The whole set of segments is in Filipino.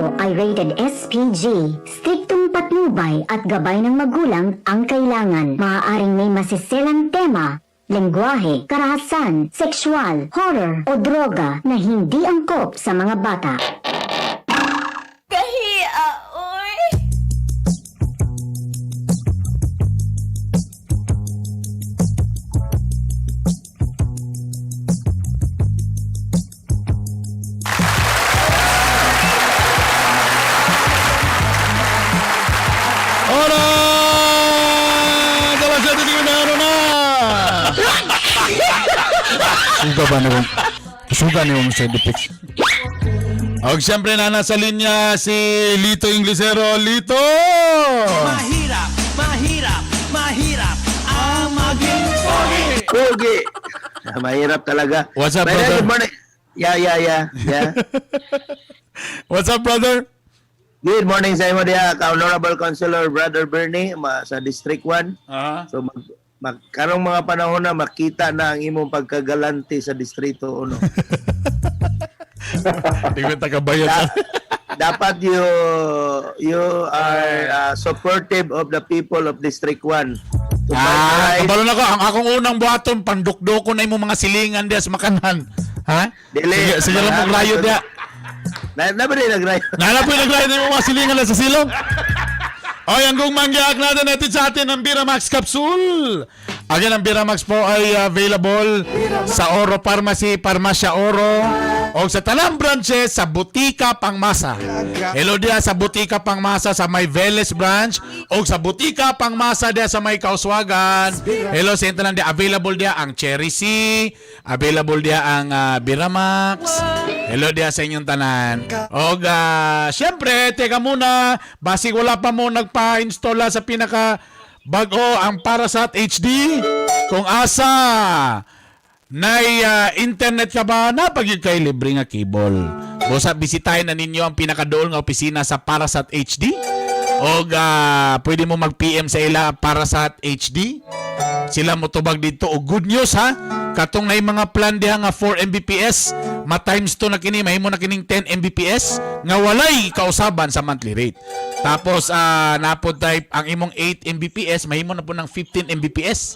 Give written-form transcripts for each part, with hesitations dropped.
ito ay rated SPG. Striktong patnubay at gabay ng magulang ang kailangan. Maaaring may masiselang tema, lengguwahe, karahasan, sexual, horror o droga na hindi angkop sa mga bata. Kahiya, oy! Ora! Dalas natin yung meron na! Suga ba na yung... Suga na yung side effects. O, siyempre na nasa linya si Lito Inglesero. Lito! Mahirap, mahirap, mahirap ang maging pogi. Pogi. Mahirap talaga. What's up, Brother, brother? good morning. Yeah. What's up, brother? Good morning sa imo diha, Honorable Councilor Brother Bernie sa District 1. So karong mga panahon na makita na ang imong pagkagalante sa Distrito 1. Hindi ko tagabayad. Dapat you are supportive of the people of District 1. Kabalo na ko. Ang akong unang buhaton, pandukdoko na imong mga silingan diya sa makanan. Ha? Dili. Sige lang mong rayo diya. Na ba rin nagrayo? Nalapoy nagrayo na yung mga silingan na sa silong. O, yan kung mangyaak natin sa atin ang Biramax Capsule. Again, ang Biramax po ay available sa Oro Pharmacy, Parmasya Oro, o sa talang branches sa Butika Pangmasa. Hello dia sa Butika Pangmasa sa may Veles branch, o sa Butika Pangmasa dia sa may Kauswagan. Hello sa inyo dia, available dia ang Cherry C, available dia ang Biramax. Hello dia sa inyong tanan. O, syempre, teka muna, basig wala pa mo nagpa-install sa pinaka bago ang Parasat HD. Kung asa nay internet ka ba, napagig kay libre nga cable. Bosa bisitahin na ninyo ang pinakadool nga opisina sa Parasat HD. O pwede mo mag-PM sa ila Parasat HD. Sila mo tubag dito. O good news ha, katong na mga plan diha nga 4 Mbps, ma-times 2 na kini, mahimo na kining 10 Mbps nga walay kausaban sa monthly rate. Tapos napod type ang imong 8 Mbps, mahimo na po ng 15 Mbps.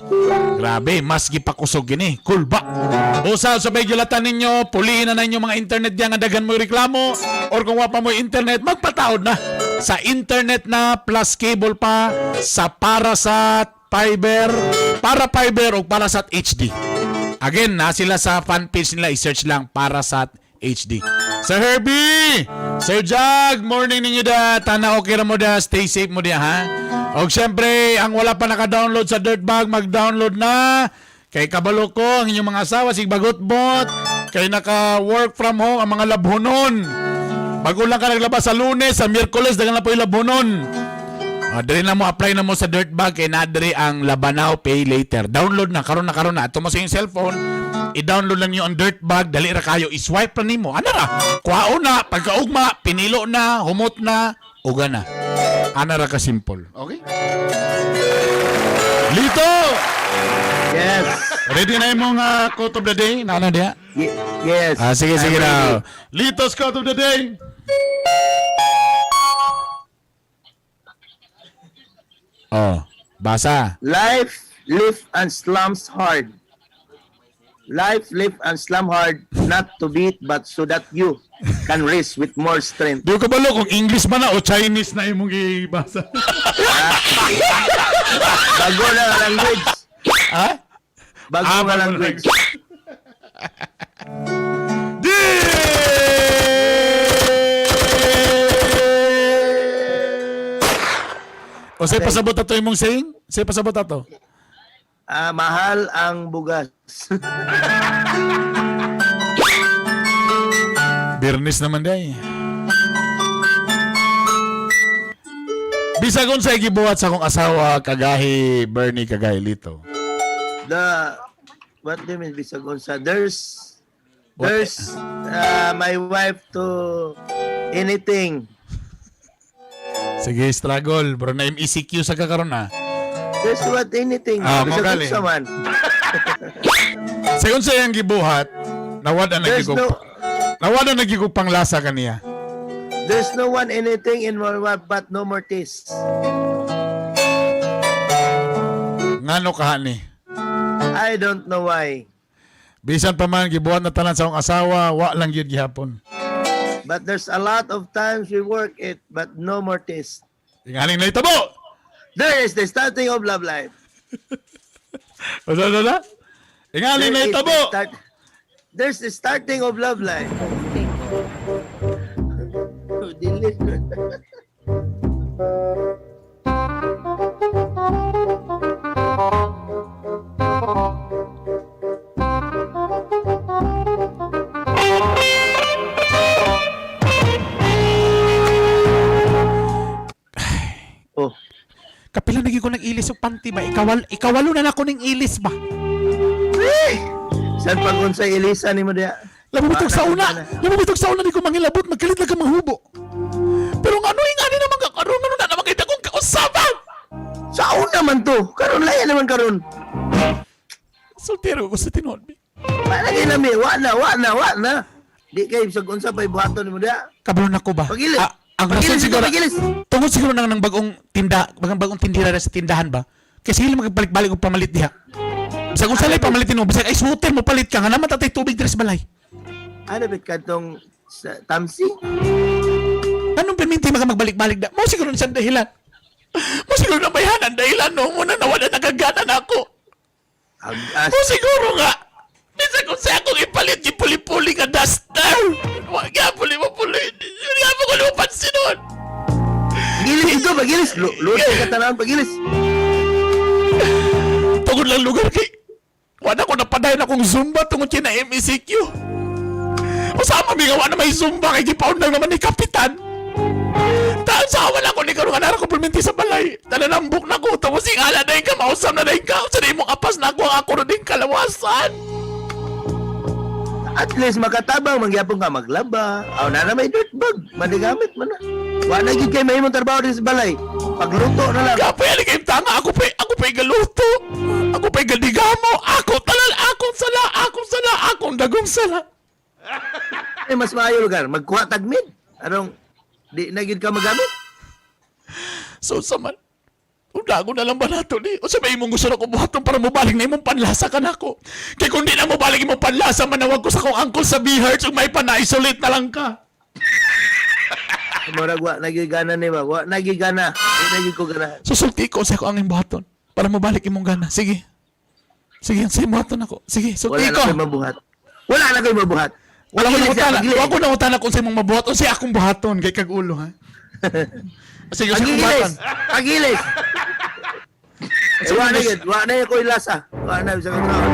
Grabe, mas gipakusog gini. Cool ba? Usa sa bay gilatan ninyo, pulihin na ninyo mga internet diyan nga daghan mo reklamo, or kung wa pa mo internet, magpataod na sa internet na plus cable pa sa Parasat Fiber, para Fiber o Parasat HD. Again, na sila sa fanpage nila, i-search lang Parasat HD. Sir Herbie, Sir Jag, morning ninyo da. Tana okay ra mo da, stay safe mo da ha. O syempre, ang wala pa naka-download sa Dirtbag, mag-download na. Kay kabalo ko, ang inyong mga asawa, sigbagot-bot. Kay naka-work from home, ang mga labhonon. Bago lang ka naglabas sa Lunes, sa Miyerkules, dagan na po yung labhonon. Dali na mo, apply na mo sa Dirtbag, kay nadari ang Labanaw Pay Later. Download na, karon na. Ito mo sa yung cellphone, i-download lang nyo ang Dirtbag, dali ra kayo, i-swipe na nimo. Ano na? Kuwao na, pagkaugma, pinilo na, humot na, uga na. Ano ra ka simple. Okay? Lito! Yes. Ready na yung mga quote of the day? Nana dia? Yes. Sige I'm ready. na. Lito's quote of the day. Oh, basa. Life, live and slums hard. Life, live and slum hard, not to beat, but so that you can race with more strength. Di ko balo kung English man na o Chinese na imong ibasa. Bago na language. Ha? Bago na language. O say pasabot ato imong saying? Say pasabot ato. Mahal ang bugas. Birnis naman day. Bisag unsa gibuhat sa akong asawa kagahi Bernie kagahi Lito. What do you mean bisag unsa? There's my wife to anything. Sige, struggle. Bro, na ECQ sa kakaroon na. There's what anything. Ah, Bisag magaling. unsa man. Sayon sa iyang gibuhat, nawada na There's gigug. no- Nawada na gigug panglasa kaniya. There's no one anything in more but no more taste. Ngano kahani? I don't know why. Bisan pa man gibuhat na tanan sa akong asawa, wa lang gyud gihapon. But there's a lot of times we work it, but no more taste. Ingaling na itabo. There is the starting of love life. Wala. Ingaling na There is itabo. There's the starting of love life. Delete. Oh, Kapila nagi ko ng ilis o panty ba? Ikawalo na ako ng ilis ba? saan pag sa Elisa ni mo diya? Lamabitog sa una. Lamabitog sa una di ko mangilabot. Magkalit lang ka mahubo. Pero nga ano yung ano naman kakaroon. Ano na naman kita kong kausapan? Sa una man to. Karon layan naman karon. Soltero ko sa tinod. Palagi na mi, wa na. Di kay sa unsa pay buhaton ni mo diya. Kabalon ako ba? Pagilis. Ang rason siguro, pagilis. tungkol siguro ng bagong bagong tindira sa tindahan ba? Kasi sila magbalik-balik og pamalit diha. Bisag kung salay pamalitin mo, bisag ay suotin mo palit ka nga naman tatay tubig diri sa balay. Ano bit kadtong tamsi? Anong perminti magbalik-balik da? Mo siguro sa dahilan. Mo siguro na bayanan dahilan no mo na nawala nagagana na ako. Agas. Mo siguro nga. Bisag kung sa akong ipalit yung puli-puli ka duster. Wag nga puli mo puli. Yun nga mo ko lupansin nun. Pagilis ito, pagilis. Luto ka tanan, pagilis. Tungod lang lugar kay. Wala ko napadayon akong Zumba tungod kay na MECQ. O sama bigawa na may Zumba kay gipaon lang naman ni Kapitan. Dahil sa awan ako ni karungan na ko pulminti sa balay. Talanambok na ko. Tapos ingala na yung kamausam na yung ka. Sa na yung apas na ako ang ako rin kalawasan. At least makatabang, magyapon ka maglaba. Aw na may dirt bag. Madigamit man na. Wa na gid kay mahimong trabaho din sa balay. Pagluto na lang. Kaya pa yan kayong tanga. Ako pa'y galuto. Ako pa'y gadigamo. Akong sala. Akong dagong sala. Ay, mas maayo lugar. Magkuha tagmid. Anong, di na gid ka magamit? So saman. Udago na lang ba nato ni? O sabi mong gusto na kumuhatong para mabalik na imong panlasa ka na ko. Kaya kung di na mabalik imong panlasa, manawag ko sa kong uncle sa B-Hertz ug may pana-isolate na lang ka. Murag wa nagigana ni ba? Wa nagigana. Di nagig ko gana. Susulti ko sa ko ang buhaton para mabalik imong gana. Sige. Sige, sa buhaton ako. Sige, sulti Wala na ko. ko'y mabuhat. Wala na ko'y mabuhat. Wala ko Pagilis na utana. siya, pagilis. Wala ko na utana kung sa imong mabuhat o siya akong buhaton kay kag ulo ha. Sige, sa akong Pagilis. buhaton. Pagilis. Wa na gid. Wa na ko'y lasa. Wa na sa katrabaho.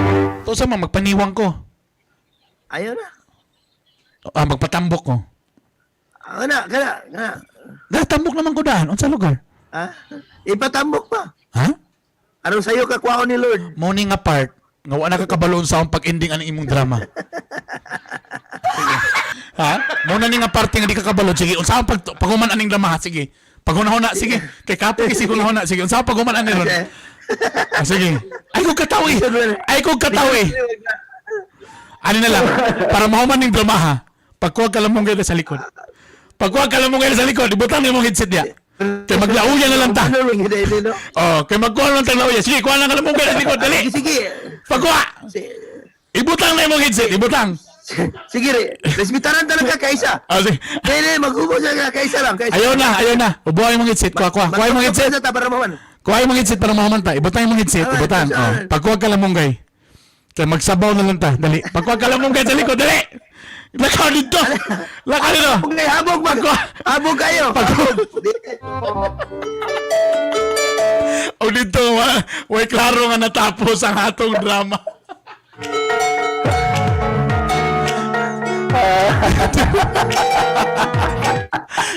To sa mga magpaniwang ko. Ayaw na. Magpatambok ko. Kana. Gatambok naman ko daan. Unsa lugar? Ha? Ipatambok pa. Ha? Anong sayo ka kwaon ni Lord? Morning apart. Nga wala ka kabaloon sa akong pag-ending ang imong drama. Sige. Ha? Muna ni nga parte nga di ka kabalo. Sige, unsa ang paguman aning drama ha? Sige. Paghuna-huna, sige. Kay kapoy kasi hunahuna. Sige, unsa ang paguman aning ron? Sige. Ay kong katawi. Ano na lang, para mahuman ng drama ha. Pagkuha ka lang mong gaya sa likod. Ibutang mo yung headset niya. Kaya maglauya na lang ta. Ano lang hindi no? Oh, kaya magkuha lang tang lauya. Sige, kuha lang ka lang mong gaya sa likod. Dali. Sige. Pagkuha. Ibutang na yung headset. Ibutang. Sige re. Resbitaran talaga kaisa. Oh, sige. Dili maghubo siya kaisa lang. Ayaw na. Ubuha yung headset. Kuha yung headset. Sa para maman. Kuha yung headset para mahuman ta. Ibutang yung headset. Ibutang. Oh, pagkuha ka lang mong gay. Kaya magsabaw na lang ta. Dali. Pagkuha ka lang mong gay sa likod. Dali. Lakaw dito. Okay, habog ba? Habog kayo. O dito, way klaro nga natapos ang atong drama.